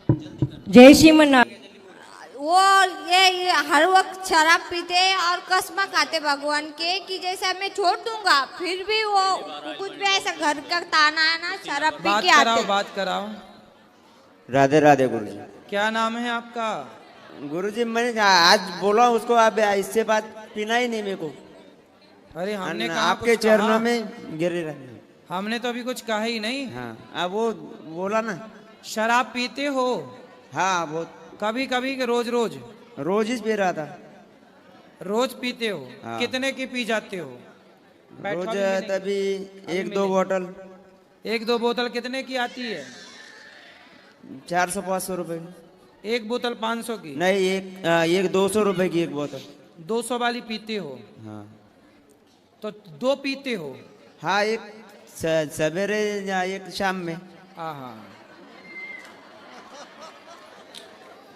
जय श्रीमन्नारायण। वो ये हर वक्त शराब पीते और कसम खाते भगवान के कि जैसे मैं छोड़ दूंगा, फिर भी वो कुछ भी ऐसा घर का ताना है ना, शराब पी के आते। बात कराओ। राधे राधे गुरुजी। क्या नाम है आपका? गुरुजी मैंने आज बोला उसको, आप इससे बात पीना ही नहीं मेरे को। अरे हमने कहा आपके चरणों में गिरे रहे। हमने तो अभी कुछ कहा ही नहीं। हाँ अब वो बोला ना। शराब पीते हो? हाँ वो कभी कभी के रोज रोज? रोज ही पी रहा था। रोज पीते हो? हाँ। कितने की पी जाते हो? रोज तभी एक दो बोतल। एक दो बोतल कितने की आती है? 400-500 रुपए। एक बोतल 500 की? नहीं, एक 200 रुपए की एक बोतल। 200 वाली पीते हो? हाँ तो दो पीते हो? हाँ, एक सवेरे या एक शाम में। हाँ।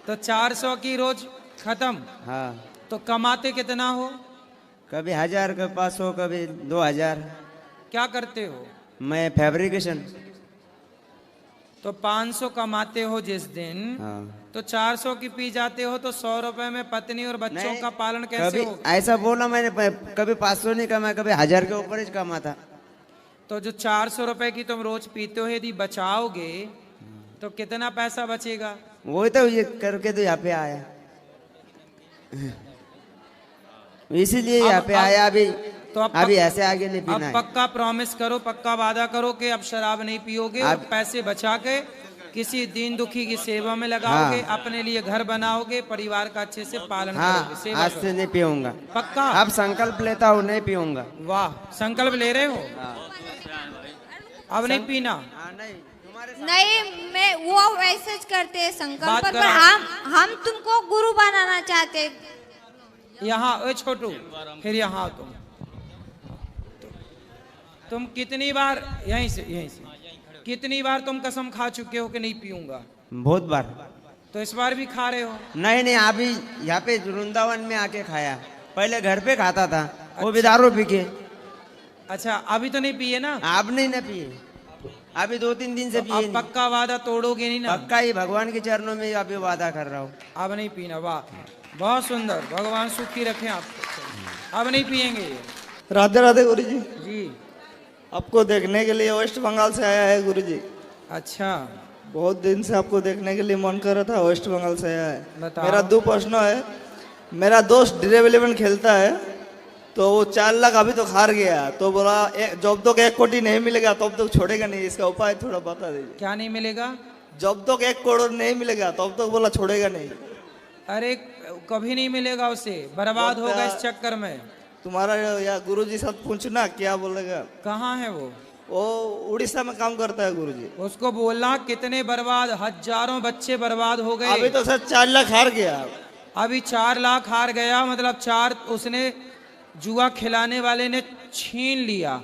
तो 400 की रोज खत्म। हाँ तो कमाते कितना हो? कभी 1000 के पास हो, कभी 2000। क्या करते हो? मैं फैब्रिकेशन। तो 500 कमाते हो जिस दिन, हाँ। तो 400 की पी जाते हो, तो 100 रुपए में पत्नी और बच्चों का पालन कैसे कभी होगा? ऐसा बोला मैंने, कभी 500 नहीं कमा, कभी 1000 के ऊपर ही कमा था। तो जो 400 रुपए की तुम रोज पीते हो, यदि बचाओगे तो कितना पैसा बचेगा? वही तो ये करके तो यहाँ पे आया, इसीलिए यहाँ पे आया। अभी तो अभी ऐसे आगे नहीं अब पीना है। पक्का प्रॉमिस करो, पक्का वादा करो कि अब शराब नहीं पियोगे और पैसे बचा के किसी दीन दुखी की सेवा में लगाओगे। हाँ। अपने लिए घर बनाओगे, परिवार का अच्छे से पालन हाँ, करोगे, सेवा आज से नहीं पीऊंगा। पक्का? अब संकल्प लेता हूँ, नहीं पीऊंगा। वाह, संकल्प ले रहे हो? अब नहीं पीना? नहीं, मैं वो वैसे ज करते हैं संकल्प, पर करो। हम तुमको गुरु बनाना चाहते हैं। यहाँ ओ छोटू, फिर यहाँ आओ तुम कितनी बार यहीं से कितनी बार तुम कसम खा चुके हो कि नहीं पीऊंगा? बहुत बार। तो इस बार भी खा रहे हो? नहीं, अभी यहाँ पे वृंदावन में आके खाया। पहले घर पे खाता था, वो भी दारू पी के। अच्छा, अभी तो नहीं पिए ना? अब नहीं ना पिए, अभी 2-3 दिन से तो पिए अब पक्का वादा तोड़ोगे नहीं ना? पक्का ही, भगवान के चरणों में अभी वादा कर रहा हूँ। अब नहीं पीना। वाह, बहुत सुंदर, भगवान सुखी रखें आपको। अब नहीं पिएंगे ये? राधे राधे गुरुजी। जी, आपको देखने के लिए वेस्ट बंगाल से आया है गुरुजी। अच्छा, बहुत दिन से आपको देखने के लिए मन कर रहा था, वेस्ट बंगाल से आया है। बताओ। मेरा 2 प्रश्न है। मेरा दोस्त ड्रीम11 खेलता है, तो वो 4 लाख अभी तो हार गया, तो बोला जब तक 1 कोटी नहीं मिलेगा तब तक छोड़ेगा नहीं। इसका उपाय थोड़ा बता दीजिए। क्या नहीं मिलेगा? जब तक 1 करोड़ नहीं मिलेगा तब तक बोला छोड़ेगा नहीं। अरे कभी नहीं मिलेगा उसे, बर्बाद होगा इस चक्कर में। तुम्हारा या गुरुजी साथ पूछना क्या बोलेगा। कहाँ है वो उड़ीसा में काम करता है गुरुजी। उसको बोलना कितने बर्बाद, हजारों बच्चे बर्बाद हो गए। अभी तो सर 4 लाख हार गया। अभी 4 लाख हार गया, मतलब 4 उसने जुआ खिलाने वाले ने छीन लिया।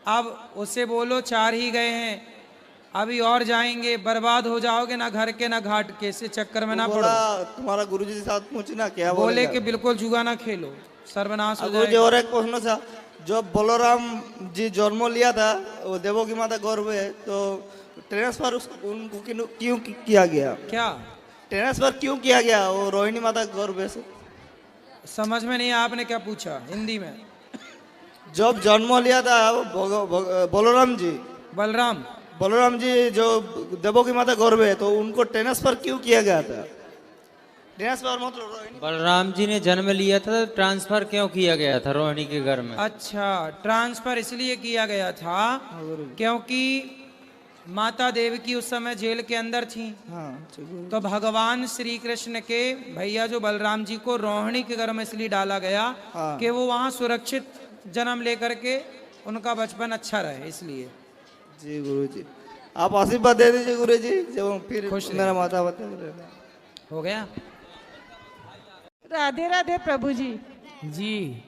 अब उससे बोलो 4 ही गए हैं, अभी और जाएंगे, बर्बाद हो जाओगे, ना घर के ना घाट के, इस चक्कर में ना पड़ो। तुम्हारा गुरुजी के साथ पूछना क्या बोले बोलेगा। कि बिल्कुल जुआ ना खेलो, सर्वनाश हो गुरुजी जाएगा। और एक प्रश्न था, जो बलराम जी जन्म लिया था, वो देवों की माता गर्भ है, तो ट्रांसफर उनको क्यों किया गया? क्या ट्रांसफर क्यों किया गया वो रोहिणी माता गर्भ से? समझ में नहीं, आपने क्या पूछा हिंदी में? जब जन्म लिया था बलराम जी जो देवों की माता गर्भ है, तो उनको ट्रांसफर क्यों किया गया था? ट्रांसफर मतलब रोहिणी। बलराम जी ने जन्म लिया था तो ट्रांसफर क्यों किया गया था रोहिणी के घर में? अच्छा, ट्रांसफर इसलिए किया गया था क्योंकि माता देवकी उस समय जेल के अंदर थी। तो भगवान श्री कृष्ण के भैया जो बलराम जी को रोहिणी के घर में इसलिए डाला गया कि वो वहाँ सुरक्षित जन्म लेकर के उनका बचपन अच्छा रहे, इसलिए। जी गुरुजी, आप आशीर्वाद दे दीजिए गुरुजी, जब फिर खुश मेरा माता बता हो गया। राधे राधे प्रभु जी। जी,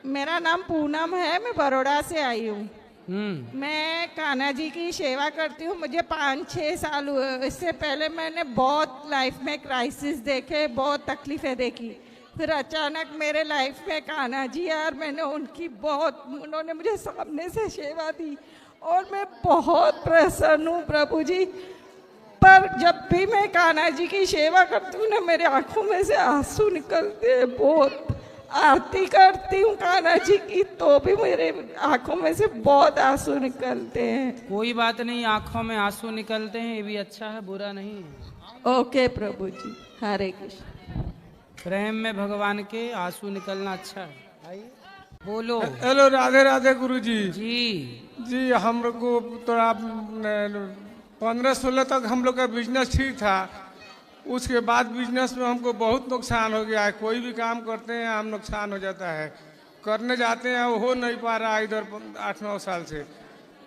मेरा नाम पूनम है, मैं बड़ौदा से आई हूँ। मैं कान्हा जी की सेवा करती हूँ, मुझे 5-6 साल हुए। इससे पहले मैंने बहुत लाइफ में क्राइसिस देखे, बहुत तकलीफें देखी। फिर अचानक मेरे लाइफ में कान्हा जी आए और मैंने उन्होंने मुझे सामने से सेवा दी और मैं बहुत प्रसन्न हूँ प्रभु जी। पर जब भी मैं कान्हा जी की सेवा करती हूँ ना, मेरे आंखों में से आंसू निकलते हैं बहुत। आरती करती हूँ कान्हा जी की तो भी मेरे आंखों में से बहुत आंसू निकलते हैं। कोई बात नहीं, आंखों में आंसू निकलते हैं, ये भी अच्छा है, बुरा नहीं है। ओके प्रभु जी, हरे कृष्ण। प्रेम में भगवान के आंसू निकलना अच्छा है। आइए बोलो। हेलो, राधे राधे गुरु जी। जी हम लोग को थोड़ा 15-16 तक हम लोग का बिजनेस ठीक था। उसके बाद बिजनेस में हमको बहुत नुकसान हो गया है। कोई भी काम करते हैं हम नुकसान हो जाता है, करने जाते हैं वो हो नहीं पा रहा है इधर 8-9 साल से,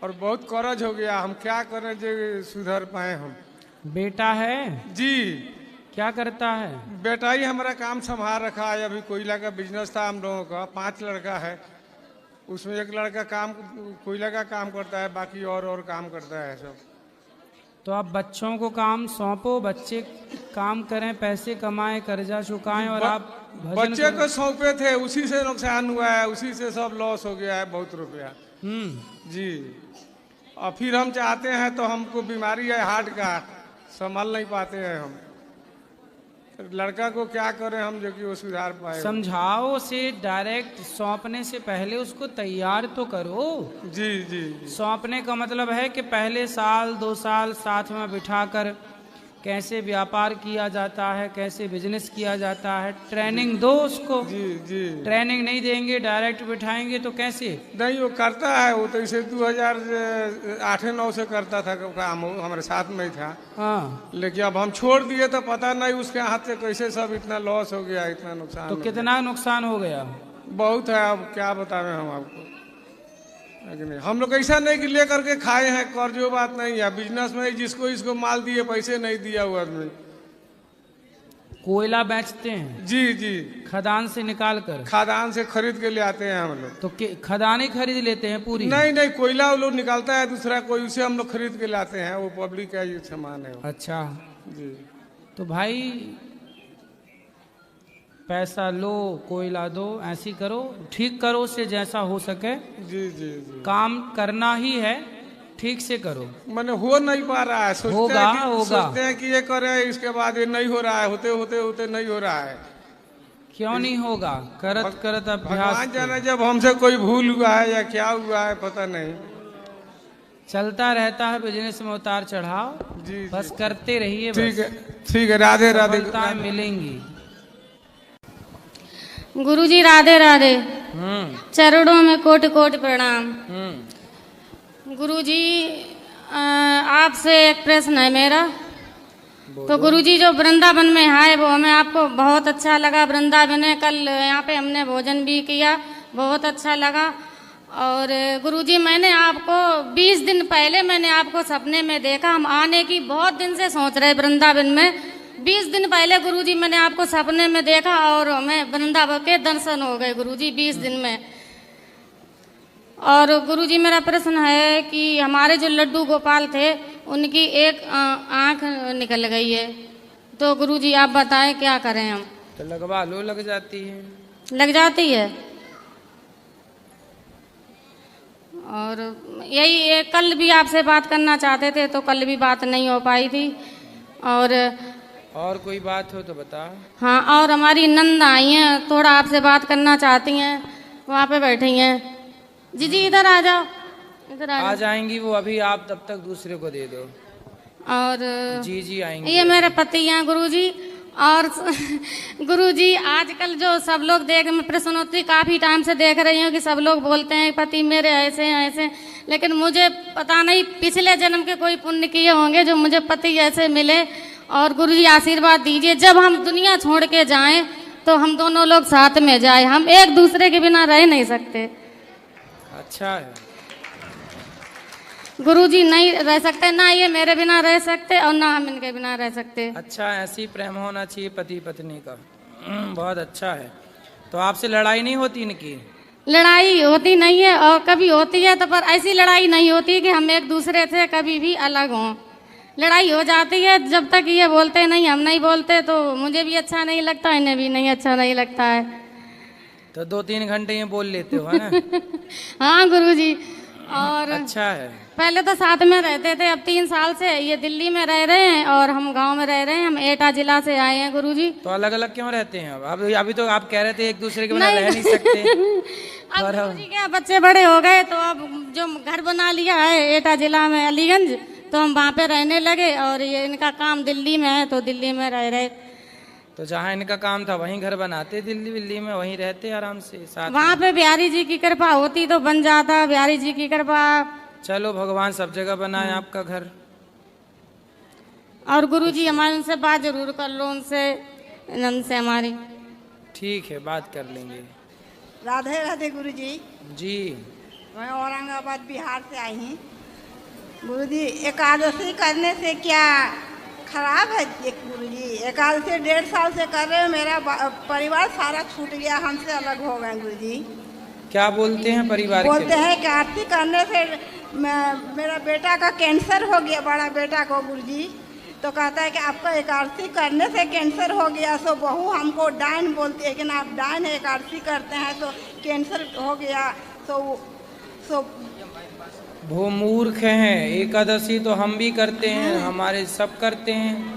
और बहुत कर्ज हो गया। हम क्या करें जो सुधर पाए हम। बेटा है जी, क्या करता है? बेटा ही हमारा काम संभाल रखा है। अभी कोयला का बिजनेस था हम लोगों का, 5 लड़का है, उसमें एक लड़का कोयला का काम करता है, बाकी और काम करता है सब। तो आप बच्चों को काम सौंपो, बच्चे काम करें, पैसे कमाएं, कर्जा चुकाएं, और आप भजन बच्चे को सौंपे थे, उसी से नुकसान हुआ है, उसी से सब लॉस हो गया है, बहुत रुपया। जी, और फिर हम चाहते हैं तो हमको बीमारी है हार्ट का, संभाल नहीं पाते हैं हम। लड़का को क्या करें हम जो कि वो सुधार पाए। समझाओ उसे, डायरेक्ट सौंपने से पहले उसको तैयार तो करो। जी जी, सौंपने का मतलब है कि पहले साल 2 साल साथ में बिठाकर कैसे व्यापार किया जाता है, कैसे बिजनेस किया जाता है, ट्रेनिंग दो उसको। जी जी, ट्रेनिंग नहीं देंगे, डायरेक्ट बिठाएंगे तो कैसे? नहीं, वो करता है, वो तो इसे 2008-9 से करता था काम, हमारे साथ में ही था। हाँ, लेकिन अब हम छोड़ दिए तो पता नहीं उसके हाथ से कैसे सब इतना लॉस हो गया, इतना नुकसान। तो कितना नुकसान हो गया? बहुत है, अब क्या बताएं हम आपको। नहीं, हम लोग ऐसा नहीं कि लेकर के खाए हैं, कर्ज वो बात नहीं है। बिजनेस में जिसको इसको माल दिए, पैसे नहीं दिया हुआ आदमी। कोयला बेचते हैं? जी जी, खदान से निकाल कर? खदान से खरीद के ले आते हैं हम लोग। तो खदान ही खरीद लेते हैं पूरी? नहीं, कोयला वो लोग निकालता है दूसरा कोई, उसे हम लोग खरीद के लाते हैं, वो पब्लिक का ये सामान है। अच्छा जी, तो भाई पैसा लो, कोयला दो, ऐसी करो, ठीक करो उसे जैसा हो सके। जी जी जी, काम करना ही है, ठीक से करो। मैंने हो नहीं पा रहा है, सोचते हैं कि ये करे, इसके बाद ये नहीं हो रहा है, होते नहीं हो रहा है। क्यों नहीं होगा? करत करत अभ्यास। भगवान जाने जब हमसे कोई भूल हुआ है या क्या हुआ है, पता नहीं। चलता रहता है बिजनेस में उतार चढ़ाव। जी, बस करते रहिए। ठीक है, राधे राधे। सफलताएं मिलेंगी। गुरुजी राधे राधे। चरणों में कोटि कोटि प्रणाम। गुरुजी आपसे एक प्रश्न है मेरा। तो गुरुजी जो वृंदावन में है वो हमें आपको बहुत अच्छा लगा। वृंदावन में कल यहाँ पे हमने भोजन भी किया, बहुत अच्छा लगा। और गुरुजी मैंने आपको 20 दिन पहले मैंने आपको सपने में देखा। हम आने की बहुत दिन से सोच रहे वृंदावन में। 20 दिन पहले गुरुजी मैंने आपको सपने में देखा और हमें वृंदावन के दर्शन हो गए गुरुजी 20 दिन में। और गुरुजी मेरा प्रश्न है कि हमारे जो लड्डू गोपाल थे उनकी एक आंख निकल गई है, तो गुरुजी आप बताएं क्या करें हम? तो लगवा लो, लग जाती है। लग जाती है। और यही कल भी आपसे बात करना चाहते थे तो कल भी बात नहीं हो पाई थी। और कोई बात हो तो बता। हाँ, और हमारी नंद आई हैं, थोड़ा आपसे बात करना चाहती हैं, वहाँ पे बैठी हैं। जी इधर आ जाओ, इधर आ जाएंगी वो अभी, आप तब तक दूसरे को दे दो। और जी आएंगे। ये मेरे पति हैं गुरुजी। और गुरुजी आजकल जो सब लोग मैं प्रश्नोत्तरी काफ़ी टाइम से देख रही हूँ कि सब लोग बोलते हैं पति मेरे ऐसे हैं ऐसे, लेकिन मुझे पता नहीं पिछले जन्म के कोई पुण्य किए होंगे जो मुझे पति ऐसे मिले। और गुरुजी आशीर्वाद दीजिए, जब हम दुनिया छोड़ के जाएं तो हम दोनों लोग साथ में जाएं। हम एक दूसरे के बिना रह नहीं सकते। अच्छा है गुरुजी, नहीं रह सकते, ना ये मेरे बिना रह सकते और ना हम इनके बिना रह सकते। अच्छा, ऐसी प्रेम होना चाहिए पति पत्नी का। बहुत अच्छा है। तो आपसे लड़ाई नहीं होती इनकी? लड़ाई होती नहीं है, और कभी होती है तो पर ऐसी लड़ाई नहीं होती कि हम एक दूसरे से कभी भी अलग हों। लड़ाई हो जाती है जब तक ये बोलते नहीं, हम नहीं बोलते, तो मुझे भी अच्छा नहीं लगता, इन्हें भी नहीं अच्छा नहीं लगता है। तो 2-3 घंटे ये बोल लेते हो, है ना? हाँ गुरुजी, और अच्छा है। पहले तो साथ में रहते थे, अब 3 साल से ये दिल्ली में रह रहे हैं और हम गांव में रह रहे हैं। हम एटा जिला से आए हैं गुरुजी। तो अलग अलग क्यों रहते हैं? अब अभी तो आप कह रहे थे एक दूसरे के बिना रह नहीं सकते। अब गुरुजी क्या बच्चे बड़े हो गए तो अब जो घर बना लिया है एटा जिला में अलीगंज, तो हम वहाँ पे रहने लगे। और ये इनका काम दिल्ली में है तो दिल्ली में रह रहे। तो जहाँ इनका काम था वहीं घर बनाते, दिल्ली में वहीं रहते आराम से साथ। वहाँ पे बिहारी जी की कृपा होती तो बन जाता, बिहारी जी की कृपा। चलो भगवान सब जगह बनाए आपका घर। और गुरुजी हमारे उनसे बात जरूर कर लो, उनसे हमारी। ठीक है, बात कर लेंगे। राधे राधे गुरुजी। जी मैं औरंगाबाद बिहार से आई हूँ। गुरुजी एकादशी करने से क्या खराब है? गुरुजी एकादशी 1.5 साल से कर रहे हो, मेरा परिवार सारा छूट गया, हमसे अलग हो गए गुरुजी। क्या बोलते हैं परिवार के? बोलते हैं कि आरती करने से मेरा बेटा का कैंसर हो गया, बड़ा बेटा को गुरुजी। तो कहता है कि आपका एकादशी करने से कैंसर हो गया। सो बहू हमको डायन बोलती है कि ना आप डायन एकादशी करते हैं तो कैंसर हो गया। सो वो मूर्ख हैं। एकादशी तो हम भी करते हैं, हमारे सब करते हैं।